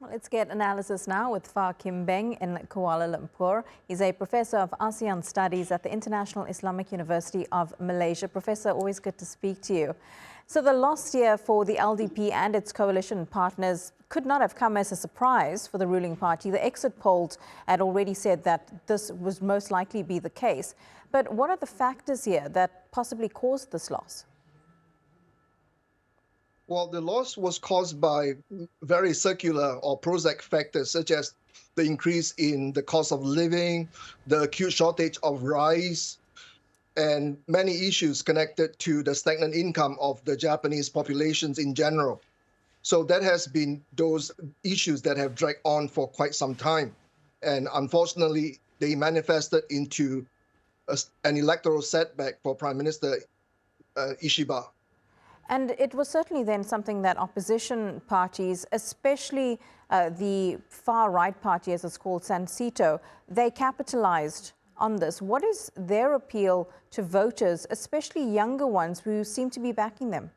Let's get analysis now with Phar Kim Beng in Kuala Lumpur. He's a professor of ASEAN Studies at the International Islamic University of Malaysia. Professor, always good to speak to you. So the lost year for the LDP and its coalition partners could not have come as a surprise for the ruling party. The exit polls had already said that this would most likely be the case. But what are the factors here that possibly caused this loss? Well, the loss was caused by very circular or prosaic factors, such as the increase in the cost of living, the acute shortage of rice, and many issues connected to the stagnant income of the Japanese populations in general. So that has been those issues that have dragged on for quite some time. And unfortunately, they manifested into an electoral setback for Prime Minister Ishiba. And it was certainly then something that opposition parties, especially the far-right party, as it's called, Sanseito, they capitalized on this. What is their appeal to voters, especially younger ones who seem to be backing them?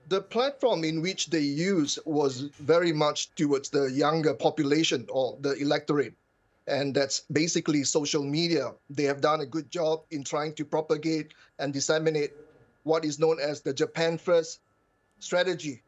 The platform in which they used was very much towards the younger population or the electorate. And that's basically social media. They have done a good job in trying to propagate and disseminate what is known as the Japan First strategy.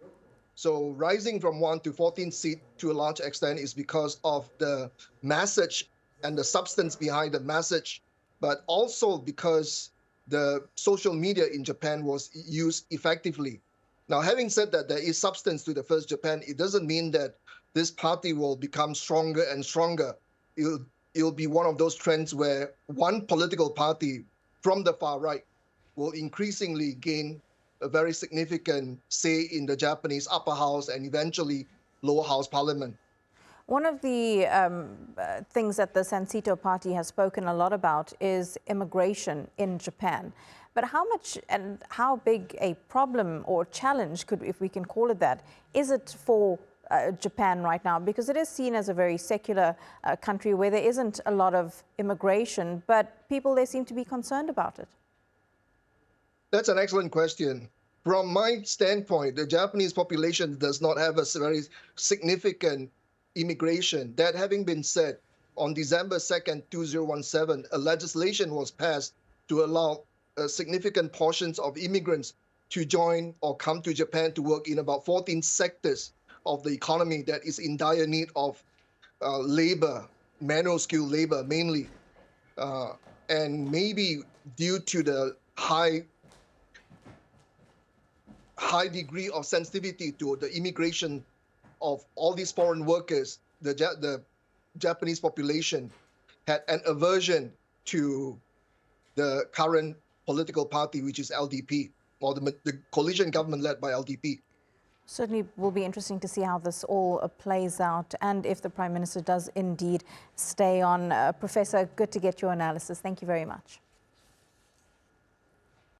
So rising from 1 to 14 seats to a large extent is because of the message and the substance behind the message, but also because the social media in Japan was used effectively. Now, having said that there is substance to the First Japan, it doesn't mean that this party will become stronger and stronger. It'll be one of those trends where one political party from the far right will increasingly gain a very significant say in the Japanese upper house and eventually lower house parliament. One of the things that the Sanseito party has spoken a lot about is immigration in Japan. But how much and how big a problem or challenge, if we can call it that, is it for Japan right now? Because it is seen as a very secular country where there isn't a lot of immigration, but people there seem to be concerned about it. That's an excellent question. From my standpoint, the Japanese population does not have a very significant immigration. That having been said, on December 2nd, 2017, a legislation was passed to allow significant portions of immigrants to join or come to Japan to work in about 14 sectors of the economy that is in dire need of labor, manual skilled labor mainly. And maybe due to the high degree of sensitivity to the immigration of all these foreign workers, the Japanese population had an aversion to the current political party, which is LDP, or the coalition government led by LDP. Certainly will be interesting to see how this all plays out and if the Prime Minister does indeed stay on. Professor, good to get your analysis. Thank you very much.